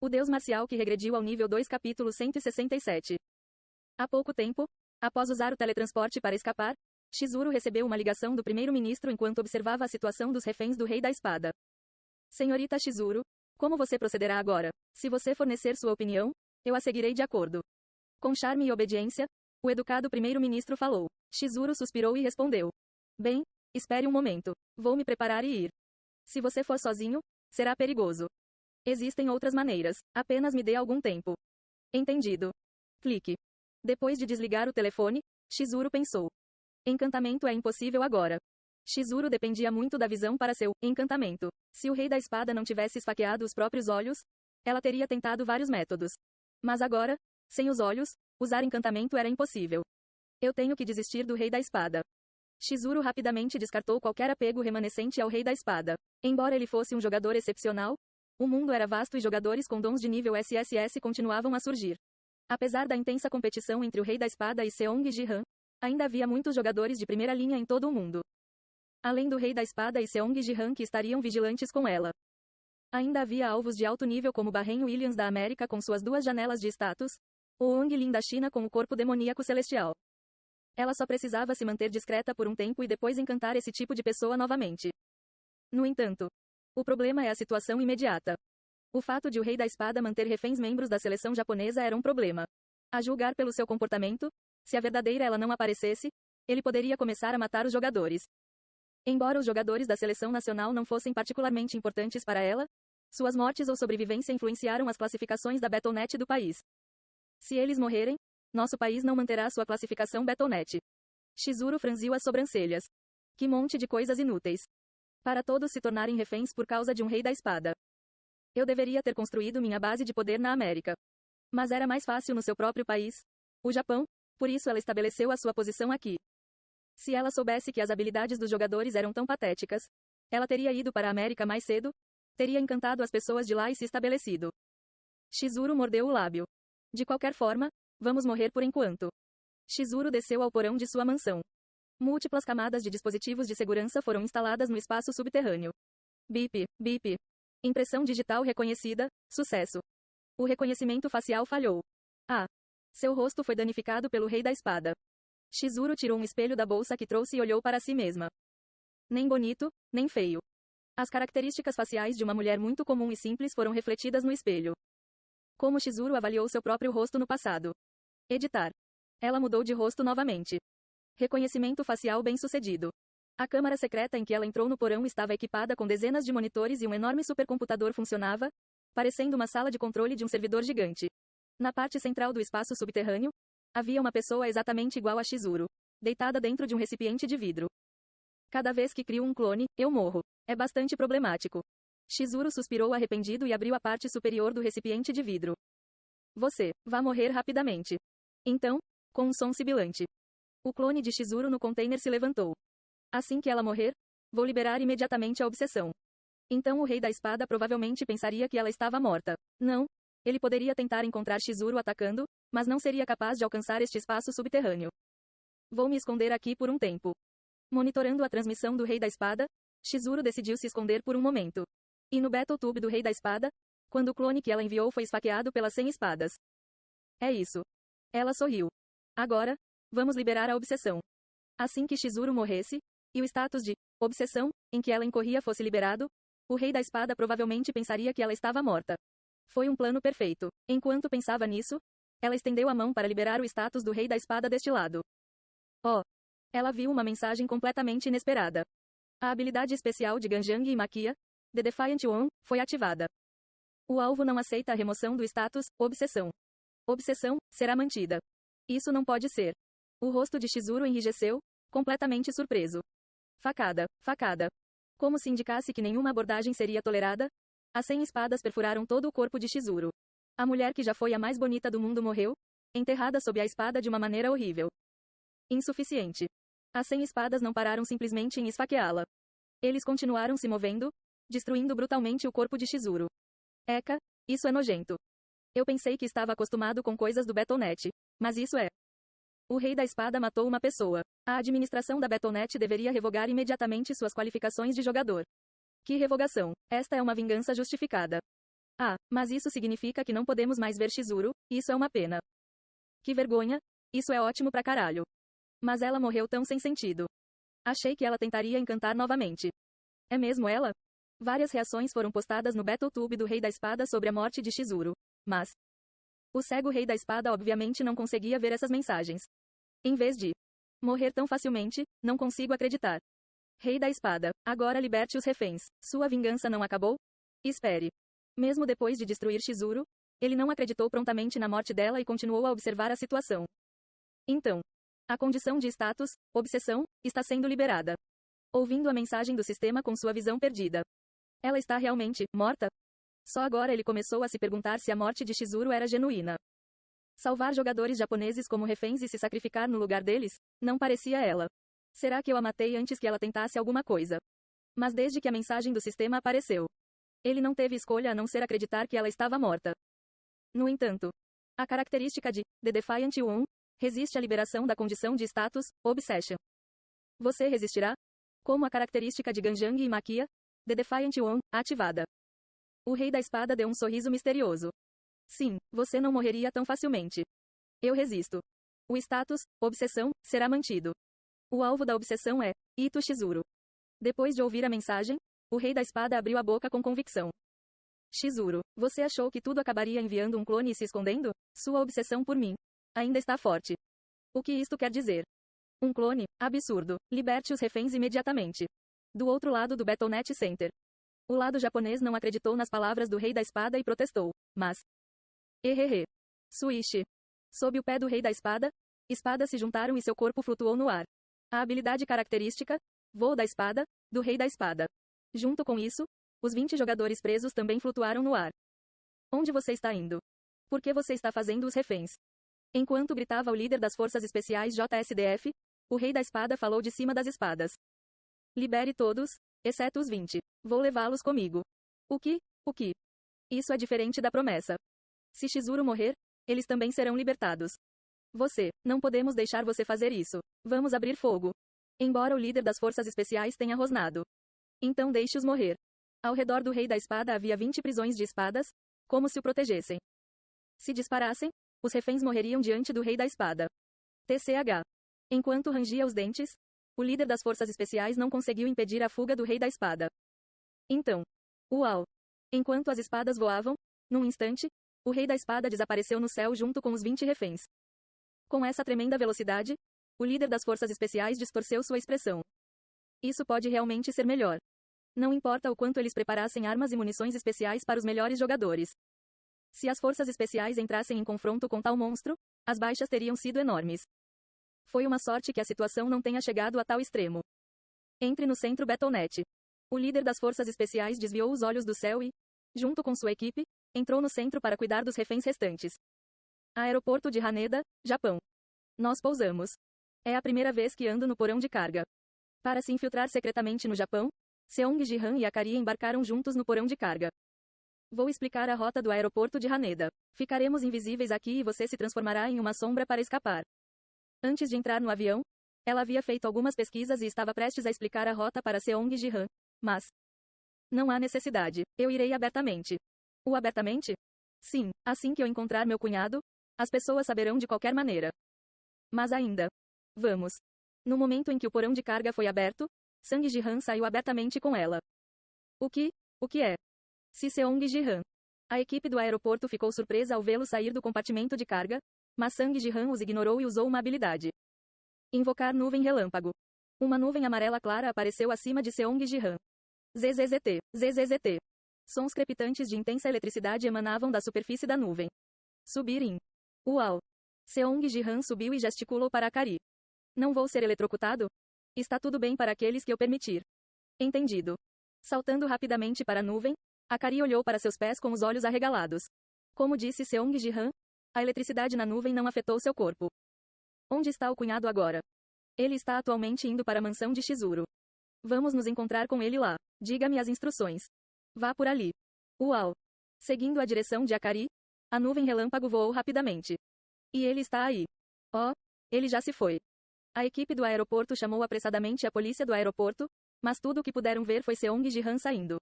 O deus marcial que regrediu ao nível 2 capítulo 167. Há pouco tempo, após usar o teletransporte para escapar, Chizuru recebeu uma ligação do primeiro-ministro enquanto observava a situação dos reféns do Rei da Espada. Senhorita Chizuru, como você procederá agora? Se você fornecer sua opinião, eu a seguirei de acordo. Com charme e obediência, o educado primeiro-ministro falou. Chizuru suspirou e respondeu. Bem, espere um momento. Vou me preparar e ir. Se você for sozinho, será perigoso. Existem outras maneiras. Apenas me dê algum tempo. Entendido. Clique. Depois de desligar o telefone, Chizuru pensou. Encantamento é impossível agora. Chizuru dependia muito da visão para seu encantamento. Se o Rei da Espada não tivesse esfaqueado os próprios olhos, ela teria tentado vários métodos. Mas agora, sem os olhos, usar encantamento era impossível. Eu tenho que desistir do Rei da Espada. Chizuru rapidamente descartou qualquer apego remanescente ao Rei da Espada. Embora ele fosse um jogador excepcional, o mundo era vasto e jogadores com dons de nível SSS continuavam a surgir. Apesar da intensa competição entre o Rei da Espada e Seong Ji-han, ainda havia muitos jogadores de primeira linha em todo o mundo. Além do Rei da Espada e Seong Ji-han que estariam vigilantes com ela. Ainda havia alvos de alto nível como Barren Williams da América com suas duas janelas de status, ou Wang Lin da China com o corpo demoníaco celestial. Ela só precisava se manter discreta por um tempo e depois encantar esse tipo de pessoa novamente. No entanto, o problema é a situação imediata. O fato de o Rei da Espada manter reféns membros da seleção japonesa era um problema. A julgar pelo seu comportamento, se a verdadeira ela não aparecesse, ele poderia começar a matar os jogadores. Embora os jogadores da seleção nacional não fossem particularmente importantes para ela, suas mortes ou sobrevivência influenciaram as classificações da Battle.net do país. Se eles morrerem, nosso país não manterá sua classificação Battle.net. Chizuru franziu as sobrancelhas. Que monte de coisas inúteis. Para todos se tornarem reféns por causa de um Rei da Espada. Eu deveria ter construído minha base de poder na América. Mas era mais fácil no seu próprio país, o Japão, por isso ela estabeleceu a sua posição aqui. Se ela soubesse que as habilidades dos jogadores eram tão patéticas, ela teria ido para a América mais cedo, teria encantado as pessoas de lá e se estabelecido. Chizuru mordeu o lábio. De qualquer forma, vamos morrer por enquanto. Chizuru desceu ao porão de sua mansão. Múltiplas camadas de dispositivos de segurança foram instaladas no espaço subterrâneo. Bip, bip. Impressão digital reconhecida, sucesso. O reconhecimento facial falhou. Ah! Seu rosto foi danificado pelo Rei da Espada. Chizuru tirou um espelho da bolsa que trouxe e olhou para si mesma. Nem bonito, nem feio. As características faciais de uma mulher muito comum e simples foram refletidas no espelho. Como Chizuru avaliou seu próprio rosto no passado. Editar. Ela mudou de rosto novamente. Reconhecimento facial bem-sucedido. A câmara secreta em que ela entrou no porão estava equipada com dezenas de monitores e um enorme supercomputador funcionava, parecendo uma sala de controle de um servidor gigante. Na parte central do espaço subterrâneo, havia uma pessoa exatamente igual a Chizuru, deitada dentro de um recipiente de vidro. Cada vez que crio um clone, eu morro. É bastante problemático. Chizuru suspirou arrependido e abriu a parte superior do recipiente de vidro. Você vai morrer rapidamente. Então, com um som sibilante. O clone de Chizuru no container se levantou. Assim que ela morrer, vou liberar imediatamente a obsessão. Então o Rei da Espada provavelmente pensaria que ela estava morta. Não. Ele poderia tentar encontrar Chizuru atacando, mas não seria capaz de alcançar este espaço subterrâneo. Vou me esconder aqui por um tempo. Monitorando a transmissão do Rei da Espada, Chizuru decidiu se esconder por um momento. E no Battletube do Rei da Espada, quando o clone que ela enviou foi esfaqueado pelas 100 espadas. É isso. Ela sorriu. Agora, vamos liberar a obsessão. Assim que Chizuru morresse, e o status de obsessão em que ela incorria fosse liberado, o Rei da Espada provavelmente pensaria que ela estava morta. Foi um plano perfeito. Enquanto pensava nisso, ela estendeu a mão para liberar o status do Rei da Espada deste lado. Oh! Ela viu uma mensagem completamente inesperada. A habilidade especial de Ganjang e Maquia, The Defiant One, foi ativada. O alvo não aceita a remoção do status obsessão. Obsessão será mantida. Isso não pode ser. O rosto de Chizuru enrijeceu, completamente surpreso. Facada, facada. Como se indicasse que nenhuma abordagem seria tolerada, as 100 espadas perfuraram todo o corpo de Chizuru. A mulher que já foi a mais bonita do mundo morreu, enterrada sob a espada de uma maneira horrível. Insuficiente. As 100 espadas não pararam simplesmente em esfaqueá-la. Eles continuaram se movendo, destruindo brutalmente o corpo de Chizuru. Eca, isso é nojento. Eu pensei que estava acostumado com coisas do Battle.net, mas isso é. O Rei da Espada matou uma pessoa. A administração da Battle.net deveria revogar imediatamente suas qualificações de jogador. Que revogação! Esta é uma vingança justificada. Ah, mas isso significa que não podemos mais ver Chizuru, isso é uma pena. Que vergonha, isso é ótimo pra caralho. Mas ela morreu tão sem sentido. Achei que ela tentaria encantar novamente. É mesmo ela? Várias reações foram postadas no Battletube do Rei da Espada sobre a morte de Chizuru. Mas o cego Rei da Espada obviamente não conseguia ver essas mensagens. Em vez de morrer tão facilmente, não consigo acreditar. Rei da Espada, agora liberte os reféns. Sua vingança não acabou? Espere. Mesmo depois de destruir Chizuru, ele não acreditou prontamente na morte dela e continuou a observar a situação. Então, a condição de status, obsessão, está sendo liberada. Ouvindo a mensagem do sistema com sua visão perdida. Ela está realmente morta? Só agora ele começou a se perguntar se a morte de Chizuru era genuína. Salvar jogadores japoneses como reféns e se sacrificar no lugar deles? Não parecia ela. Será que eu a matei antes que ela tentasse alguma coisa? Mas desde que a mensagem do sistema apareceu, ele não teve escolha a não ser acreditar que ela estava morta. No entanto, a característica de The Defiant One resiste à liberação da condição de status, Obsession. Você resistirá? Como a característica de Ganjang e Makia, The Defiant One, ativada. O Rei da Espada deu um sorriso misterioso. Sim, você não morreria tão facilmente. Eu resisto. O status, obsessão, será mantido. O alvo da obsessão é Ito Chizuru. Depois de ouvir a mensagem, o Rei da Espada abriu a boca com convicção. Chizuru, você achou que tudo acabaria enviando um clone e se escondendo? Sua obsessão por mim ainda está forte. O que isto quer dizer? Um clone? Absurdo. Liberte os reféns imediatamente. Do outro lado do Battle.net Center. O lado japonês não acreditou nas palavras do Rei da Espada e protestou. Mas Ehehe. Suishi. Sob o pé do Rei da Espada, espadas se juntaram e seu corpo flutuou no ar. A habilidade característica, voo da espada, do Rei da Espada. Junto com isso, os 20 jogadores presos também flutuaram no ar. Onde você está indo? Por que você está fazendo os reféns? Enquanto gritava o líder das forças especiais JSDF, o Rei da Espada falou de cima das espadas. Libere todos, exceto os 20. Vou levá-los comigo. O que? O que? Isso é diferente da promessa. Se Chizuru morrer, eles também serão libertados. Você, não podemos deixar você fazer isso. Vamos abrir fogo. Embora o líder das forças especiais tenha rosnado. Então deixe-os morrer. Ao redor do Rei da Espada havia 20 prisões de espadas, como se o protegessem. Se disparassem, os reféns morreriam diante do Rei da Espada. TCH. Enquanto rangia os dentes, o líder das forças especiais não conseguiu impedir a fuga do Rei da Espada. Então, uau! Enquanto as espadas voavam, num instante, o Rei da Espada desapareceu no céu junto com os 20 reféns. Com essa tremenda velocidade, o líder das forças especiais distorceu sua expressão. Isso pode realmente ser melhor. Não importa o quanto eles preparassem armas e munições especiais para os melhores jogadores. Se as forças especiais entrassem em confronto com tal monstro, as baixas teriam sido enormes. Foi uma sorte que a situação não tenha chegado a tal extremo. Entre no centro Battle.net. O líder das forças especiais desviou os olhos do céu e, junto com sua equipe, entrou no centro para cuidar dos reféns restantes. Aeroporto de Haneda, Japão. Nós pousamos. É a primeira vez que ando no porão de carga. Para se infiltrar secretamente no Japão, Seong Ji-han e Akari embarcaram juntos no porão de carga. Vou explicar a rota do aeroporto de Haneda. Ficaremos invisíveis aqui e você se transformará em uma sombra para escapar. Antes de entrar no avião, ela havia feito algumas pesquisas e estava prestes a explicar a rota para Seong Ji-han. Mas não há necessidade. Eu irei abertamente. O abertamente? Sim, assim que eu encontrar meu cunhado, as pessoas saberão de qualquer maneira. Mas ainda. Vamos. No momento em que o porão de carga foi aberto, Sang Ji-han saiu abertamente com ela. O que? O que é? Se Seong Ji-han. A equipe do aeroporto ficou surpresa ao vê-lo sair do compartimento de carga, mas Sang Ji-han os ignorou e usou uma habilidade. Invocar nuvem relâmpago. Uma nuvem amarela clara apareceu acima de Seong Ji-han. ZZZT, ZZZT. Sons crepitantes de intensa eletricidade emanavam da superfície da nuvem. Subir em. Uau! Seong Ji-han subiu e gesticulou para Akari. Não vou ser eletrocutado? Está tudo bem para aqueles que eu permitir. Entendido. Saltando rapidamente para a nuvem, Akari olhou para seus pés com os olhos arregalados. Como disse Seong Ji-han, a eletricidade na nuvem não afetou seu corpo. Onde está o cunhado agora? Ele está atualmente indo para a mansão de Chizuru. Vamos nos encontrar com ele lá. Diga-me as instruções. Vá por ali. Uau! Seguindo a direção de Akari, a nuvem relâmpago voou rapidamente. E ele está aí. Oh, ele já se foi. A equipe do aeroporto chamou apressadamente a polícia do aeroporto, mas tudo o que puderam ver foi Seong Ji-han saindo.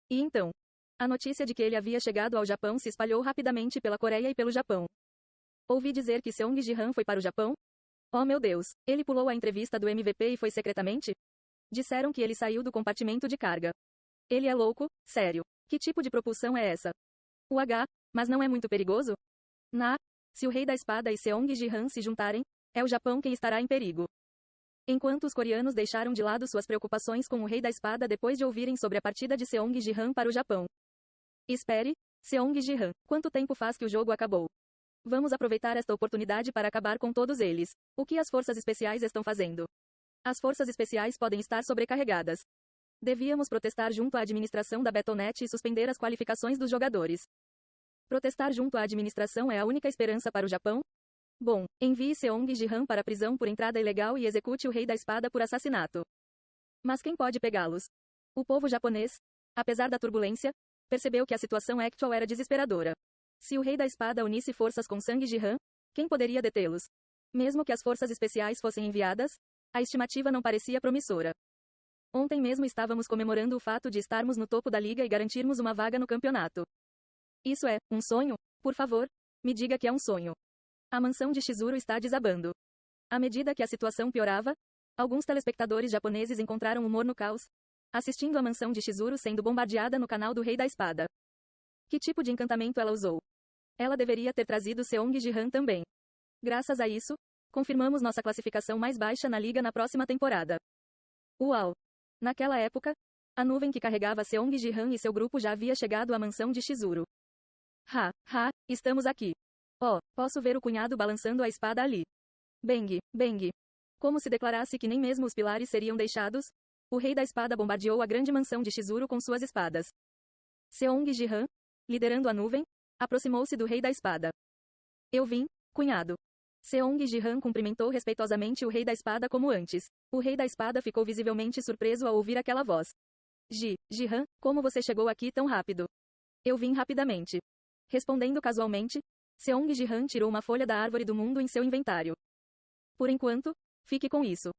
E então? A notícia de que ele havia chegado ao Japão se espalhou rapidamente pela Coreia e pelo Japão. Ouvi dizer que Seong Ji-han foi para o Japão? Oh meu Deus, ele pulou a entrevista do MVP e foi secretamente? Disseram que ele saiu do compartimento de carga. Ele é louco? Sério. Que tipo de propulsão é essa? Mas não é muito perigoso? Se o Rei da Espada e Seong Ji-han se juntarem, é o Japão quem estará em perigo. Enquanto os coreanos deixaram de lado suas preocupações com o Rei da Espada depois de ouvirem sobre a partida de Seong Ji-han para o Japão. Espere, Seong Ji-han, quanto tempo faz que o jogo acabou? Vamos aproveitar esta oportunidade para acabar com todos eles. O que as forças especiais estão fazendo? As forças especiais podem estar sobrecarregadas. Devíamos protestar junto à administração da Battle.net e suspender as qualificações dos jogadores. Protestar junto à administração é a única esperança para o Japão? Bom, envie Seong Ji-han para a prisão por entrada ilegal e execute o Rei da Espada por assassinato. Mas quem pode pegá-los? O povo japonês, apesar da turbulência, percebeu que a situação actual era desesperadora. Se o Rei da Espada unisse forças com Seong Ji-han, quem poderia detê-los? Mesmo que as forças especiais fossem enviadas, a estimativa não parecia promissora. Ontem mesmo estávamos comemorando o fato de estarmos no topo da liga e garantirmos uma vaga no campeonato. Isso é um sonho? Por favor, me diga que é um sonho. A mansão de Shizuru está desabando. À medida que a situação piorava, alguns telespectadores japoneses encontraram humor no caos, assistindo a mansão de Shizuru sendo bombardeada no canal do Rei da Espada. Que tipo de encantamento ela usou? Ela deveria ter trazido Seong Ji-han também. Graças a isso, confirmamos nossa classificação mais baixa na liga na próxima temporada. Uau! Naquela época, a nuvem que carregava Seong Ji-han e seu grupo já havia chegado à mansão de Shizuru. Estamos aqui. Oh, posso ver o cunhado balançando a espada ali. Bang, bang. Como se declarasse que nem mesmo os pilares seriam deixados, o Rei da Espada bombardeou a grande mansão de Shizuru com suas espadas. Seong Ji-han, liderando a nuvem, aproximou-se do Rei da Espada. Eu vim, cunhado. Seong Ji-han cumprimentou respeitosamente o Rei da Espada como antes. O Rei da Espada ficou visivelmente surpreso ao ouvir aquela voz. Ji-han, como você chegou aqui tão rápido? Eu vim rapidamente. Respondendo casualmente, Seong Ji-han tirou uma folha da árvore do mundo em seu inventário. Por enquanto, fique com isso.